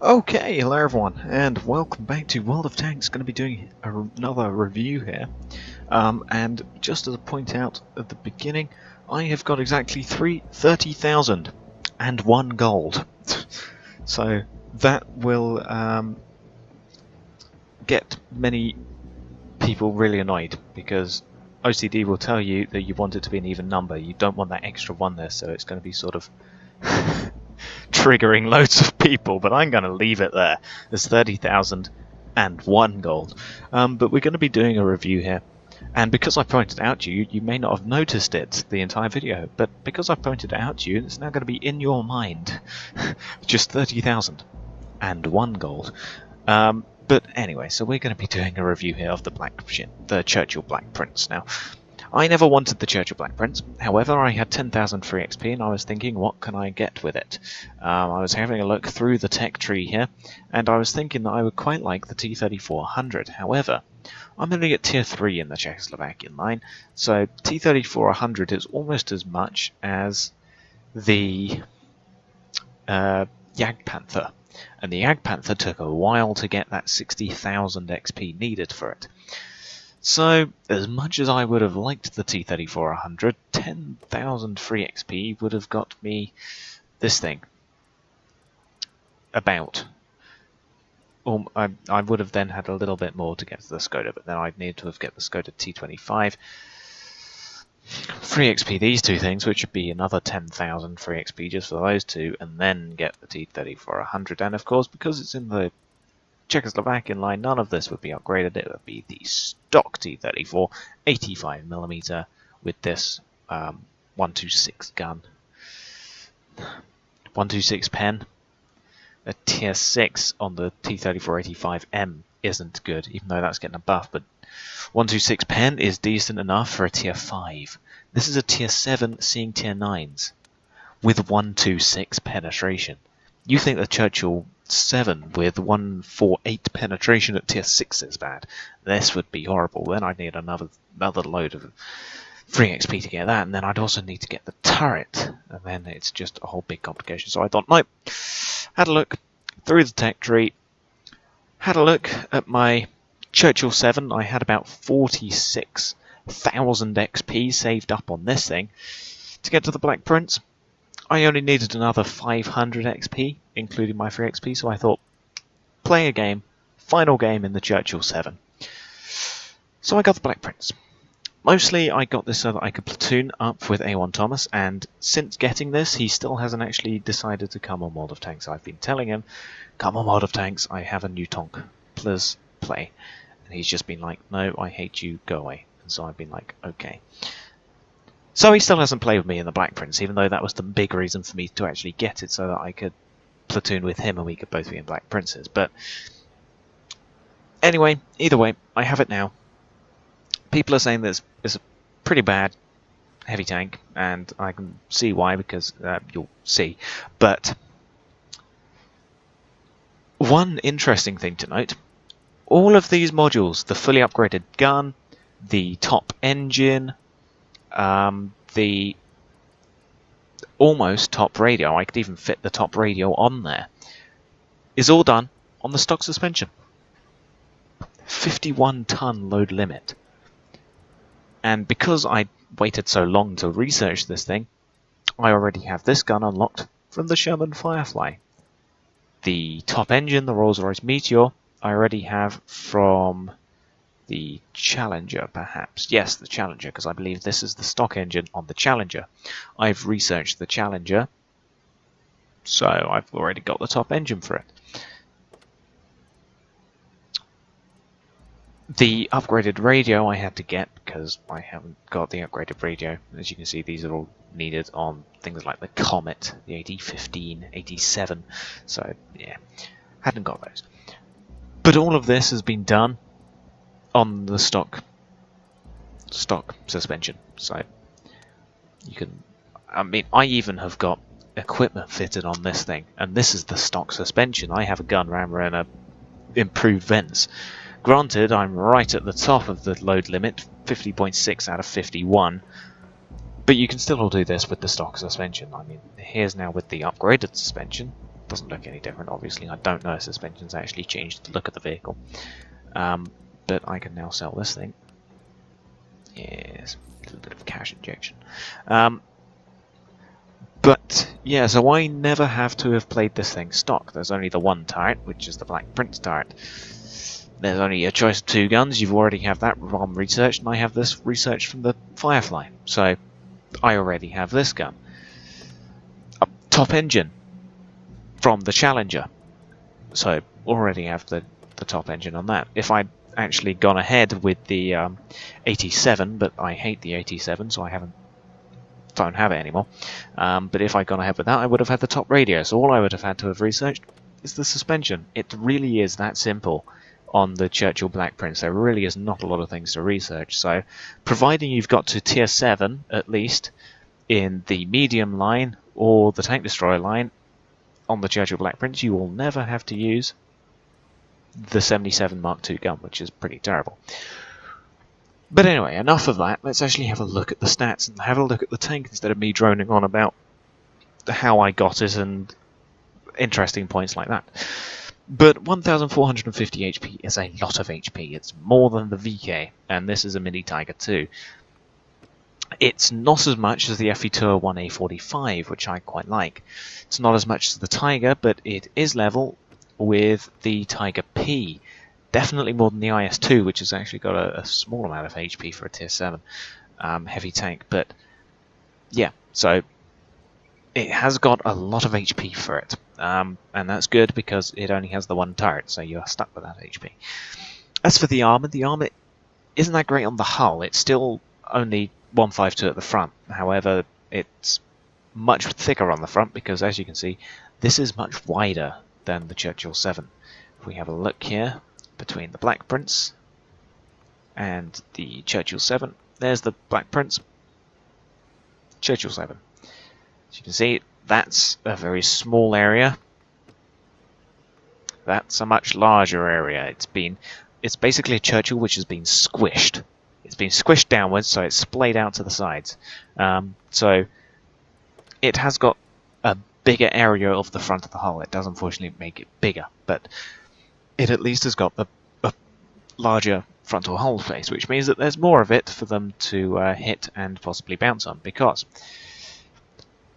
Okay, hello everyone, and welcome back to World of Tanks. Going to be doing another review here, and just as a point out at the beginning, I have got exactly 30,000 and 1 gold. So that will get many people really annoyed, because OCD will tell you that you want it to be an even number. You don't want that extra 1 there, so it's going to be sort of triggering loads of people, but I'm going to leave it there. There's 30,000 and 1 gold. But we're going to be doing a review here, and because I pointed it out to you, you may not have noticed it the entire video, but because I pointed it out to you, it's now going to be in your mind. Just 30,000 and 1 gold. But anyway, so we're going to be doing a review here of the Churchill Black Prince. Now, I never wanted the Churchill Black Prince, however I had 10,000 free XP and I was thinking, what can I get with it? I was having a look through the tech tree here, and I was thinking that I would quite like the T-34-100. However, I'm only at tier 3 in the Czechoslovakian line, so T-34-100 is almost as much as the Jagdpanther. And the Jagdpanther took a while to get that 60,000 XP needed for it. So, as much as I would have liked the T-34-100, 10,000 free XP would have got me this thing. About. I would have then had a little bit more to get to the Skoda, but then I'd need to have get the Skoda T25. Free XP these two things, which would be another 10,000 free XP just for those two, and then get the T-34-100. And of course, because it's in the Czechoslovakian line, none of this would be upgraded. It would be the stock T-34 85mm with this 126 gun. 126 pen. A tier 6 on the T-34-85M isn't good, even though that's getting a buff, but 126 pen is decent enough for a tier 5. This is a tier 7 seeing tier 9s with 126 penetration. You think the Churchill 7 with 148 penetration at tier 6 is bad. This would be horrible. Then I'd need another load of free XP to get that, and then I'd also need to get the turret, and then it's just a whole big complication. So I thought, nope. Had a look through the tech tree, had a look at my Churchill 7. I had about 46,000 XP saved up on this thing. To get to the Black Prince, I only needed another 500 XP, including my free XP, so I thought, play a game, final game in the Churchill 7. So I got the Black Prince. Mostly I got this so that I could platoon up with A1 Thomas, and since getting this, he still hasn't actually decided to come on World of Tanks. I've been telling him, come on World of Tanks, I have a new tonk, please play. And he's just been like, no, I hate you, go away. And so I've been like, okay. So he still hasn't played with me in the Black Prince, even though that was the big reason for me to actually get it, so that I could platoon with him and we could both be in Black Princes. But anyway, either way, I have it now. People are saying that it's a pretty bad heavy tank, and I can see why, because you'll see. But one interesting thing to note, all of these modules, the fully upgraded gun, the top engine, the almost top radio, I could even fit the top radio on there, is all done on the stock suspension. 51-ton load limit. And because I waited so long to research this thing, I already have this gun unlocked from the Sherman Firefly. The top engine, the Rolls-Royce Meteor, I already have from the Challenger, perhaps. Yes, the Challenger, because I believe this is the stock engine on the Challenger. I've researched the Challenger, so I've already got the top engine for it. The upgraded radio I had to get because I haven't got the upgraded radio. As you can see, these are all needed on things like the Comet, the AD-15, AD-7. So, yeah, hadn't got those. But all of this has been done on the stock suspension. So, you can... I mean, I even have got equipment fitted on this thing. And this is the stock suspension. I have a gun rammer and a improved vents. Granted, I'm right at the top of the load limit, 50.6 out of 51, but you can still all do this with the stock suspension. I mean, here's now with the upgraded suspension, doesn't look any different, obviously. I don't know if suspension's actually changed the look of the vehicle. But I can now sell this thing. Yes, a little bit of cash injection. But yeah, so I never have to have played this thing stock. There's only the one turret, which is the Black Prince turret. There's only a choice of 2 guns. You've already have that ROM researched, and I have this researched from the Firefly. So I already have this gun. A top engine from the Challenger. So already have the top engine on that. If I'd actually gone ahead with the 87, but I hate the 87, so I don't have it anymore. But if I'd gone ahead with that, I would have had the top radio. So all I would have had to have researched is the suspension. It really is that simple on the Churchill Black Prince. There really is not a lot of things to research. So providing you've got to tier 7 at least in the medium line or the tank destroyer line on the Churchill Black Prince, you will never have to use the 77 Mark II gun, which is pretty terrible. But anyway, enough of that. Let's actually have a look at the stats and have a look at the tank instead of me droning on about how I got it and interesting points like that. But 1450 HP is a lot of HP. It's more than the VK, and this is a Mini Tiger 2. It's not as much as the FE2 1A45, which I quite like. It's not as much as the Tiger, but it is level with the Tiger P. Definitely more than the IS-2, which has actually got a small amount of HP for a tier 7 heavy tank. But yeah, so it has got a lot of HP for it. And that's good because it only has the one turret, so you're stuck with that HP. As for the armour isn't that great on the hull. It's still only 152 at the front. However, it's much thicker on the front because, as you can see, this is much wider than the Churchill 7. If we have a look here between the Black Prince and the Churchill 7, there's the Black Prince, Churchill 7. As you can see, that's a very small area. That's a much larger area. It's basically a Churchill which has been squished. It's been squished downwards, so it's splayed out to the sides. So it has got a bigger area of the front of the hull. It does unfortunately make it bigger, but it at least has got a larger frontal hull face, which means that there's more of it for them to hit and possibly bounce on, because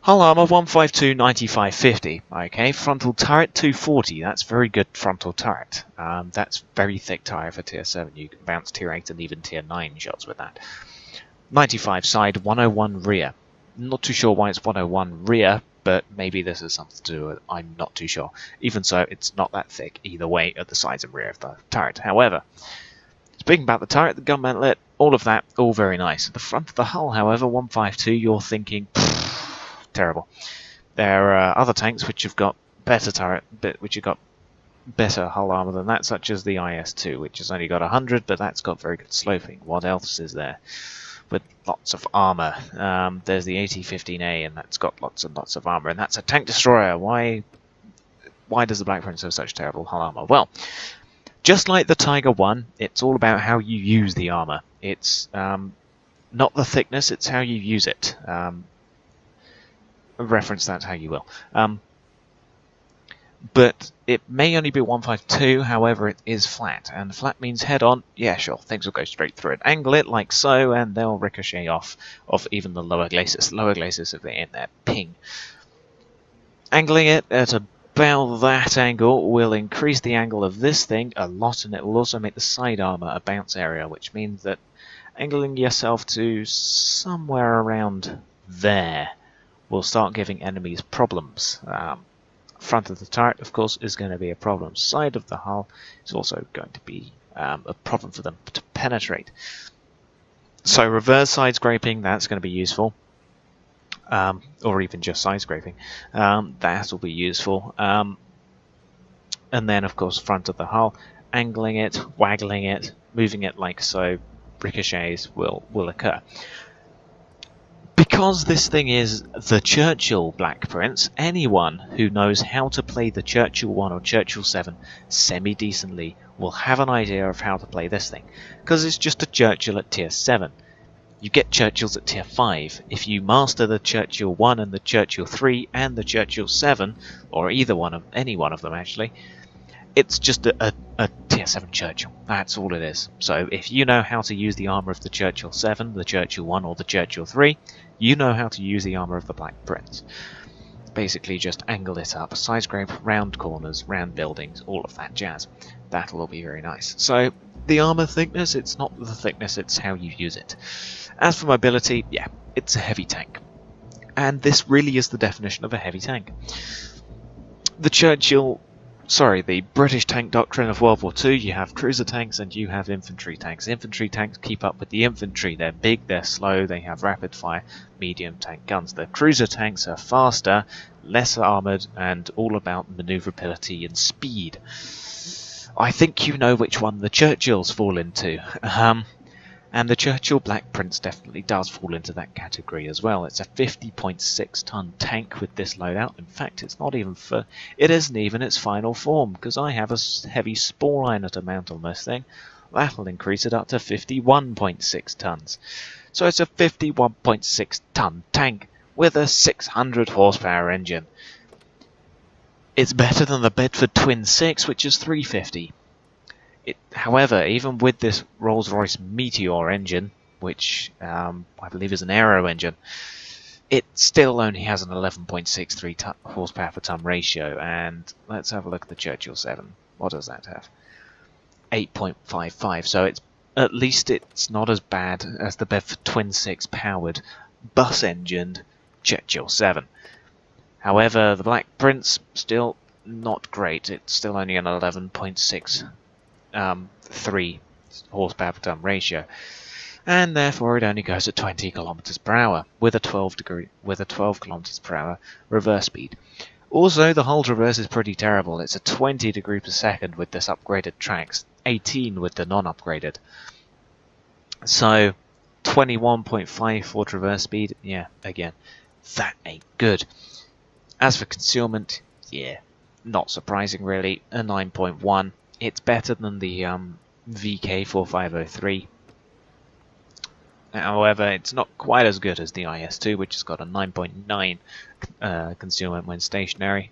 hull armor 152, 95, 50. Okay, frontal turret 240. That's very good frontal turret. That's very thick tire for tier 7. You can bounce tier 8 and even tier 9 shots with that. 95 side, 101 rear. Not too sure why it's 101 rear, but maybe this is something to do with it. I'm not too sure. Even so, it's not that thick either way at the sides and rear of the turret. However, speaking about the turret, the gun mantlet, all of that, all very nice. At the front of the hull, however, 152, you're thinking, terrible. There are other tanks which have got better turret, which have got better hull armor than that, such as the IS-2, which has only got 100, but that's got very good sloping. What else is there? With lots of armor. There's the AT-15A, and that's got lots and lots of armor, and that's a tank destroyer. Why does the Black Prince have such terrible hull armor? Well, just like the Tiger 1, it's all about how you use the armor. It's not the thickness, it's how you use it. Reference that how you will. But it may only be 152, however it is flat, and flat means head on. Yeah, sure, things will go straight through it. Angle it like so, and they'll ricochet off of even the lower glacis. Lower glacis, if they're in there, ping. Angling it at about that angle will increase the angle of this thing a lot, and it will also make the side armor a bounce area, which means that angling yourself to somewhere around there will start giving enemies problems. Front of the turret, of course, is going to be a problem. Side of the hull is also going to be a problem for them to penetrate. So reverse side scraping, that's going to be useful. Or even just side scraping. That will be useful. And then, of course, front of the hull, angling it, waggling it, moving it like so, ricochets will occur. Because this thing is the Churchill Black Prince, anyone who knows how to play the Churchill 1 or Churchill 7 semi-decently will have an idea of how to play this thing. Because it's just a Churchill at tier 7. You get Churchills at tier 5. If you master the Churchill 1 and the Churchill 3 and the Churchill 7, or any one of them actually, it's just a tier 7 Churchill. That's all it is. So if you know how to use the armour of the Churchill 7, the Churchill 1 or the Churchill 3, you know how to use the armour of the Black Prince. Basically just angle it up, side scrape, round corners, round buildings, all of that jazz. That'll all be very nice. So the armour thickness, it's not the thickness, it's how you use it. As for mobility, yeah, it's a heavy tank. And this really is the definition of a heavy tank. The British tank doctrine of World War II, you have cruiser tanks and you have infantry tanks. Infantry tanks keep up with the infantry. They're big, they're slow, they have rapid fire, medium tank guns. The cruiser tanks are faster, less armoured, and all about manoeuvrability and speed. I think you know which one the Churchills fall into. And the Churchill Black Prince definitely does fall into that category as well. It's a 50.6 ton tank with this loadout. In fact, it isn't even its final form, because I have a heavy spore liner to mount on this thing. That'll increase it up to 51.6 tons. So it's a 51.6 ton tank with a 600 horsepower engine. It's better than the Bedford Twin 6, which is 350. However, even with this Rolls-Royce Meteor engine, which I believe is an aero engine, it still only has an 11.63 horsepower per ton ratio. And let's have a look at the Churchill 7. What does that have? 8.55. So at least it's not as bad as the Bedford Twin 6 powered bus-engined Churchill 7. However, the Black Prince, still not great. It's still only an 11.63 horsepower per ton ratio, and therefore it only goes at 20 kilometers per hour with a 12 kilometers per hour reverse speed. Also, the hull traverse is pretty terrible. It's a 20 degree per second with this upgraded tracks, 18 with the non-upgraded. So 21.5 for traverse speed, yeah, again, that ain't good. As for concealment, yeah, not surprising really, a 9.1. It's better than the VK4503. However, it's not quite as good as the IS-2, which has got a 9.9 concealment when stationary.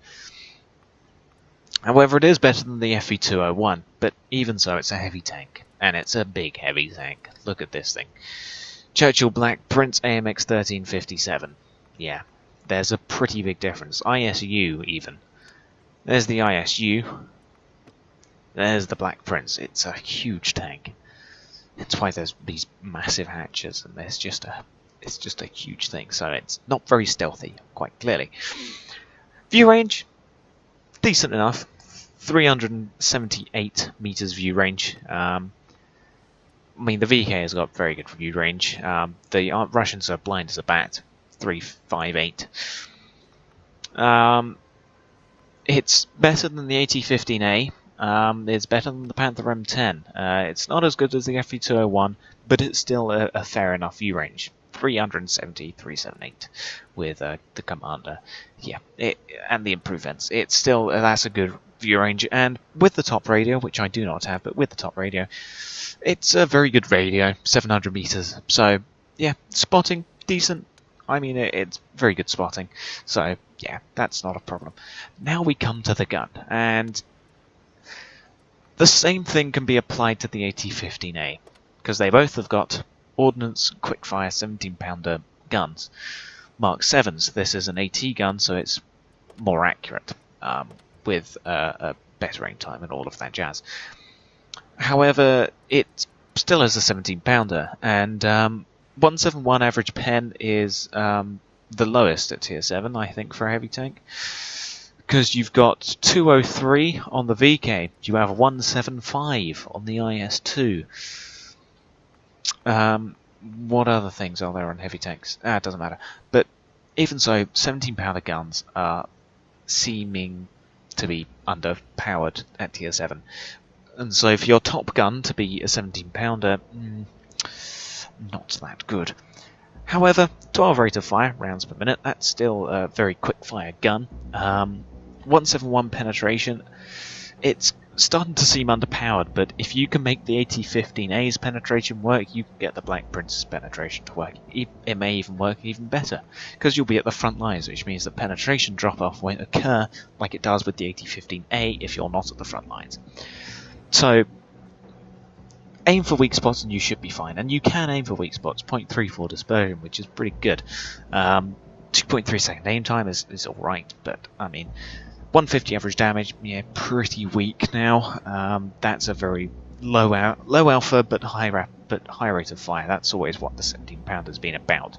However, it is better than the FV201, but even so, it's a heavy tank. And it's a big heavy tank. Look at this thing. Churchill Black Prince AMX 1357. Yeah, there's a pretty big difference. ISU, even. There's the ISU. There's the Black Prince. It's a huge tank. That's why there's these massive hatches, and it's just a huge thing. So it's not very stealthy, quite clearly. View range, decent enough. 378 meters view range. I mean, the VK has got very good view range. The Russians are blind as a bat. 358. It's better than the AT-15A. It's better than the Panther M10. It's not as good as the FV201, but it's still a fair enough view range. 370, 378 with the Commander. Yeah, and the improved vents. It's still, that's a good view range. And with the top radio, which I do not have, but with the top radio, it's a very good radio, 700 meters. So, yeah, spotting, decent. I mean, it's very good spotting. So, yeah, that's not a problem. Now we come to the gun, and the same thing can be applied to the AT-15A, because they both have got ordnance quickfire 17-pounder guns. Mark 7s. This is an AT gun, so it's more accurate, with a better aim time and all of that jazz. However, it still is a 17-pounder, and 171 average pen is the lowest at tier 7, I think, for a heavy tank. Because you've got 203 on the VK, you have 175 on the IS-2. What other things are there on heavy tanks? It doesn't matter. But even so, 17-pounder guns are seeming to be underpowered at tier 7. And so for your top gun to be a 17-pounder, not that good. However, 12 rate of fire, rounds per minute, that's still a very quick fire gun. 171 penetration, it's starting to seem underpowered, but if you can make the AT-15A's penetration work, you can get the Black Prince's penetration to work. It may even work even better, because you'll be at the front lines, which means the penetration drop-off won't occur like it does with the AT-15A if you're not at the front lines. So, aim for weak spots and you should be fine, and you can aim for weak spots. 0.34 dispersion, which is pretty good. 2.3 second aim time is alright, but I mean, 150 average damage, yeah, pretty weak now. That's a very low alpha but high rate of fire. That's always what the 17 pounder's been about.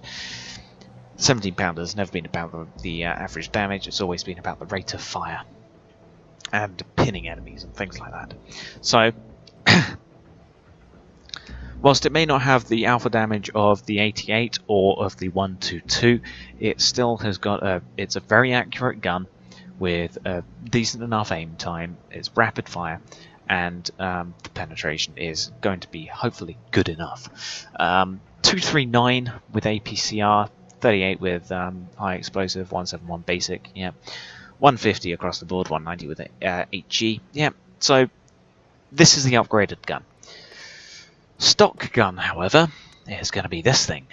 17 pounder's never been about the average damage. It's always been about the rate of fire and pinning enemies and things like that. So, whilst it may not have the alpha damage of the 88 or of the 122, it still has got it's a very accurate gun with a decent enough aim time. It's rapid fire, and the penetration is going to be hopefully good enough. 239 with APCR, 38 with high explosive, 171 basic, yeah, 150 across the board, 190 with 8G, yeah. So this is the upgraded gun. Stock gun, however, is going to be this thing.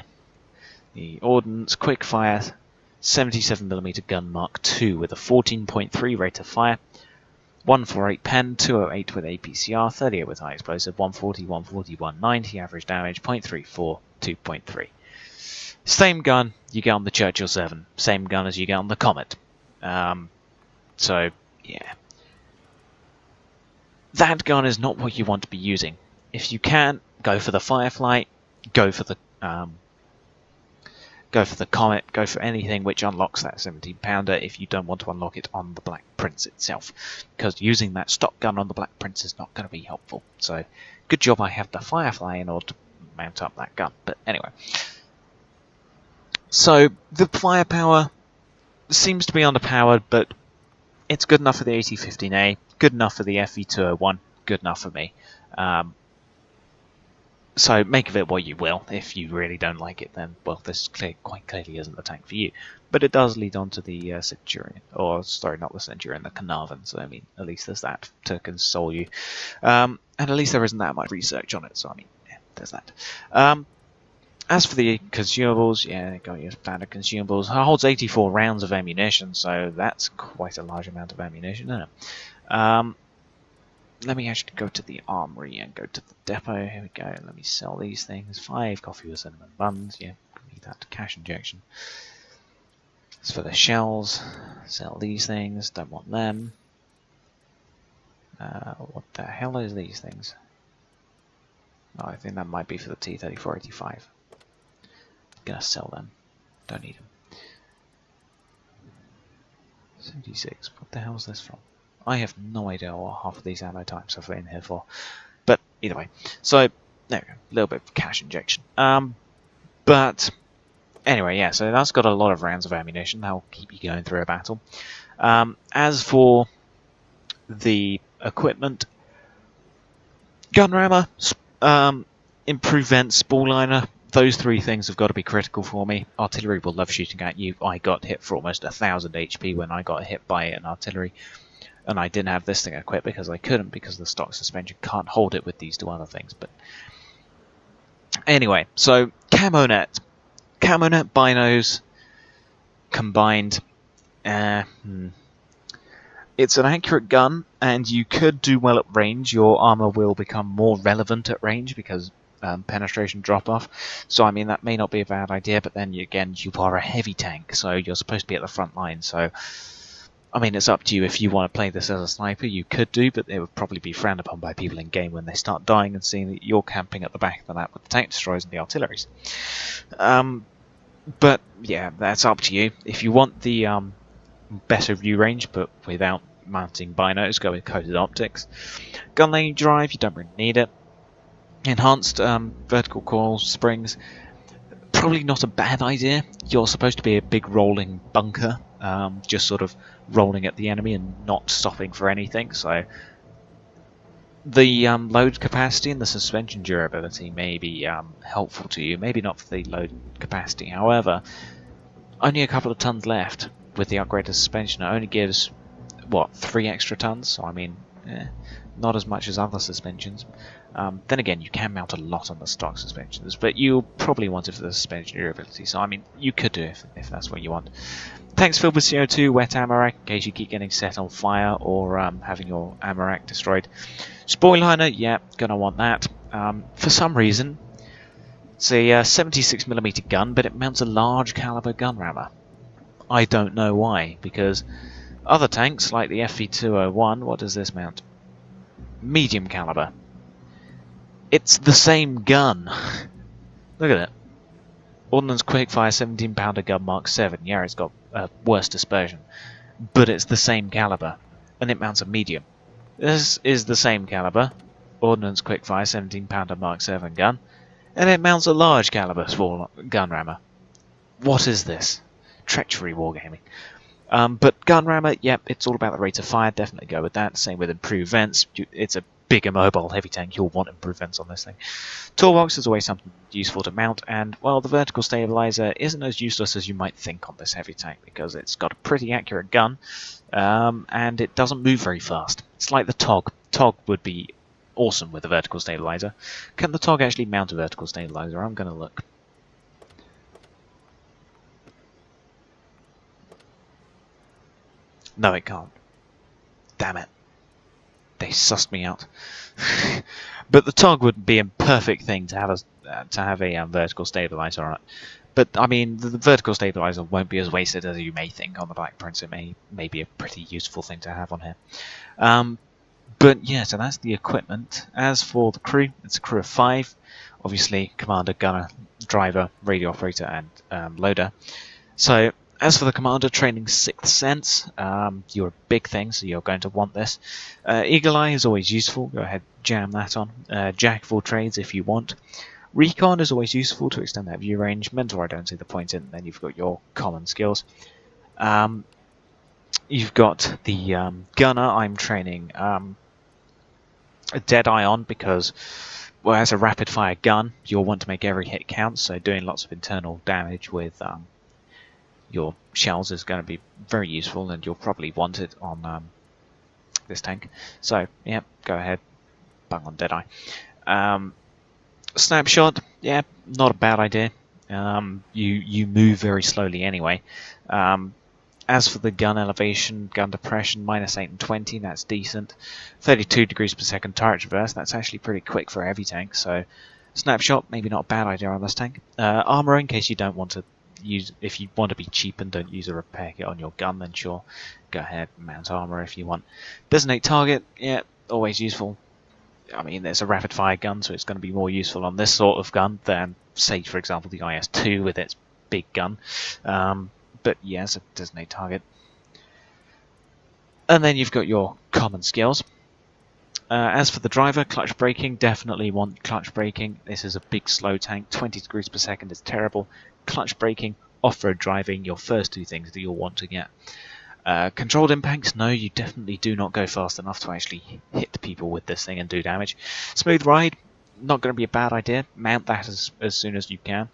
The Ordnance Quickfire 77mm gun Mark II with a 14.3 rate of fire, 148 pen, 208 with APCR, 38 with high explosive, 140, 140, 190 average damage, 0.34, 2.3. Same gun you get on the Churchill 7, same gun as you get on the Comet. So, yeah. That gun is not what you want to be using. If you can, go for the Firefly, go for the Comet, go for anything which unlocks that 17 pounder if you don't want to unlock it on the Black Prince itself, because using that stock gun on the Black Prince is not going to be helpful. So, good job I have the Firefly in order to mount up that gun. But anyway, so the firepower seems to be underpowered, but it's good enough for the AT-15A, good enough for the FE201, good enough for me. So make of it what you will. If you really don't like it, then, well, this quite clearly isn't the tank for you. But it does lead on to the Centurion, or sorry, not the Centurion, the Carnarvon. So I mean, at least there's that to console you. And at least there isn't that much research on it. So I mean, yeah, there's that. As for the consumables, yeah, got your standard consumables. It holds 84 rounds of ammunition, so that's quite a large amount of ammunition, isn't it? Let me actually go to the armory and go to the depot. Here we go. Let me sell these things. 5 coffee with cinnamon buns. Yeah, need that cash injection. As for the shells, sell these things. Don't want them. What the hell is these things? Oh, I think that might be for the T-3485. Gonna sell them. Don't need them. 76. What the hell is this from? I have no idea what half of these ammo types are in here for. But either way. So, there we go. A little bit of cash injection. But anyway, yeah, so that's got a lot of rounds of ammunition. That'll keep you going through a battle. As for the equipment, gun rammer, improved vents, ball liner, those 3 things have got to be critical for me. Artillery will love shooting at you. I got hit for almost 1,000 HP when I got hit by an artillery. And I didn't have this thing equipped because I couldn't, because the stock suspension can't hold it with these 2 other things. But anyway, so camo net binos combined. It's an accurate gun, and you could do well at range. Your armor will become more relevant at range because penetration drop off. So I mean, that may not be a bad idea. But then again, you are a heavy tank, so you're supposed to be at the front line. So I mean, it's up to you. If you want to play this as a sniper, you could do, but it would probably be frowned upon by people in game when they start dying and seeing that you're camping at the back of the map with the tank destroyers and the artilleries. But yeah, that's up to you. If you want the better view range, but without mounting binos, go with coated optics. Gun lane drive, you don't really need it. Enhanced vertical coil springs, probably not a bad idea. You're supposed to be a big rolling bunker, just sort of rolling at the enemy and not stopping for anything. So the load capacity and the suspension durability may be helpful to you. Maybe not for the load capacity. However, only a couple of tons left with the upgraded suspension. It only gives, what, 3 extra tons? So I mean, not as much as other suspensions. Then again, you can mount a lot on the stock suspensions, but you'll probably want it for the suspension durability, so I mean, you could do it if that's what you want. Tanks filled with CO2, wet armour rack in case you keep getting set on fire or having your armour rack destroyed. Spoil liner, yeah, gonna want that. For some reason, it's a 76mm gun, but it mounts a large caliber gun rammer. I don't know why, because other tanks like the FV201, what does this mount? Medium caliber. It's the same gun. Look at it. Ordnance Quickfire 17-pounder gun Mark 7. Yeah, it's got worse dispersion, but it's the same caliber, and it mounts a medium. This is the same caliber, Ordnance Quickfire 17-pounder Mark 7 gun, and it mounts a large caliber small gun rammer. What is this? Treachery wargaming. But gun rammer, yep, it's all about the rate of fire. Definitely go with that. Same with improved vents. It's a bigger mobile heavy tank. You'll want improved vents on this thing. Toolbox is always something useful to mount, and well, the vertical stabilizer isn't as useless as you might think on this heavy tank because it's got a pretty accurate gun, and it doesn't move very fast. It's like the TOG. TOG would be awesome with a vertical stabilizer. Can the TOG actually mount a vertical stabilizer? I'm going to look. No, it can't. Damn it. They sussed me out. But the TOG would be a perfect thing to have a vertical stabilizer on it. But I mean, the vertical stabilizer won't be as wasted as you may think on the Black Prince. It may be a pretty useful thing to have on here. But yeah, so that's the equipment. As for the crew, it's a crew of 5. Obviously, commander, gunner, driver, radio operator, and loader. So as for the commander, training 6th Sense, you're a big thing, so you're going to want this. Eagle Eye is always useful, go ahead, jam that on. Jack of all trades if you want. Recon is always useful to extend that view range. Mentor I don't see the point in, then you've got your common skills. You've got the gunner. I'm training a Deadeye on because, well, as a rapid fire gun, you'll want to make every hit count, so doing lots of internal damage with your shells is going to be very useful, and you'll probably want it on this tank. So, yeah, go ahead, bang on Deadeye. Snapshot, yeah, not a bad idea. You move very slowly anyway. As for the gun elevation, gun depression, -8 and 20, that's decent. 32 degrees per second turret traverse, that's actually pretty quick for a heavy tank, so snapshot, maybe not a bad idea on this tank. Armour, in case you don't want to use, if you want to be cheap and don't use a repair kit on your gun, then sure, go ahead, mount armour if you want. Designate target, yeah, always useful. I mean, it's a rapid fire gun, so it's going to be more useful on this sort of gun than, say, for example, the IS-2 with its big gun. But yes, a designate target. And then you've got your common skills. As for the driver, clutch braking, definitely want clutch braking. This is a big slow tank, 20 degrees per second is terrible. Clutch braking, off-road driving, your first 2 things that you'll want to get. Controlled impacts, no, you definitely do not go fast enough to actually hit people with this thing and do damage. Smooth ride, not going to be a bad idea. Mount that as soon as you can.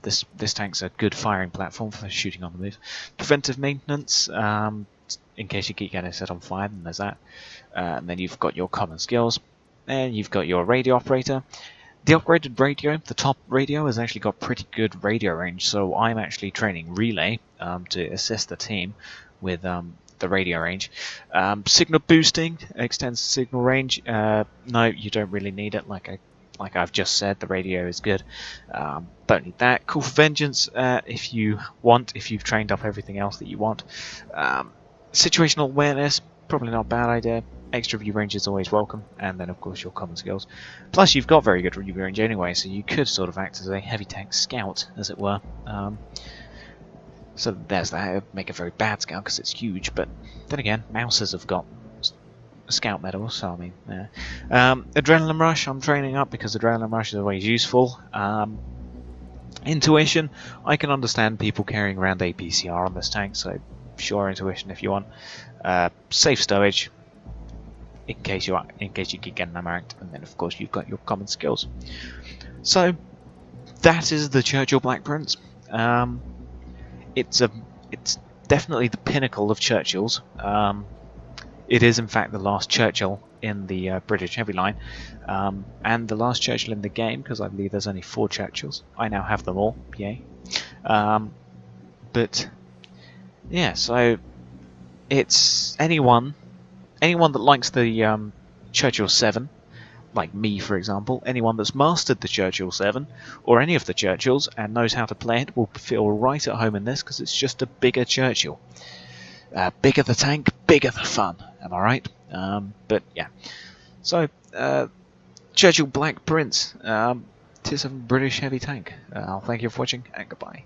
This tank's a good firing platform for shooting on the move. Preventive maintenance, in case you keep getting set on fire, then there's that. And then you've got your common skills, and you've got your radio operator. The upgraded radio, the top radio, has actually got pretty good radio range, so I'm actually training relay to assist the team with the radio range. Signal boosting extends signal range. No, you don't really need it. Like I've just said, the radio is good. Don't need that. Call for vengeance if you want, if you've trained up everything else that you want. Situational awareness, probably not a bad idea. Extra view range is always welcome, and then of course your common skills. Plus you've got very good view range anyway, so you could sort of act as a heavy tank scout, as it were. So there's that. It would make a very bad scout because it's huge, but then again, Mousers have got scout medals, so I mean, yeah. Adrenaline rush, I'm training up because adrenaline rush is always useful. Intuition, I can understand people carrying around APCR on this tank, so sure, intuition if you want. Safe stowage, in case you keep getting amaranth, and then of course you've got your common skills. So that is the Churchill Black Prince. It's definitely the pinnacle of Churchills. It is in fact the last Churchill in the British heavy line, and the last Churchill in the game, because I believe there's only 4 Churchills. I now have them all, yay. But yeah, so it's anyone that likes the Churchill 7, like me for example, anyone that's mastered the Churchill 7, or any of the Churchills, and knows how to play it, will feel right at home in this, because it's just a bigger Churchill. Bigger the tank, bigger the fun, am I right? But yeah, so Churchill Black Prince, Tier 7 British heavy tank. Thank you for watching, and goodbye.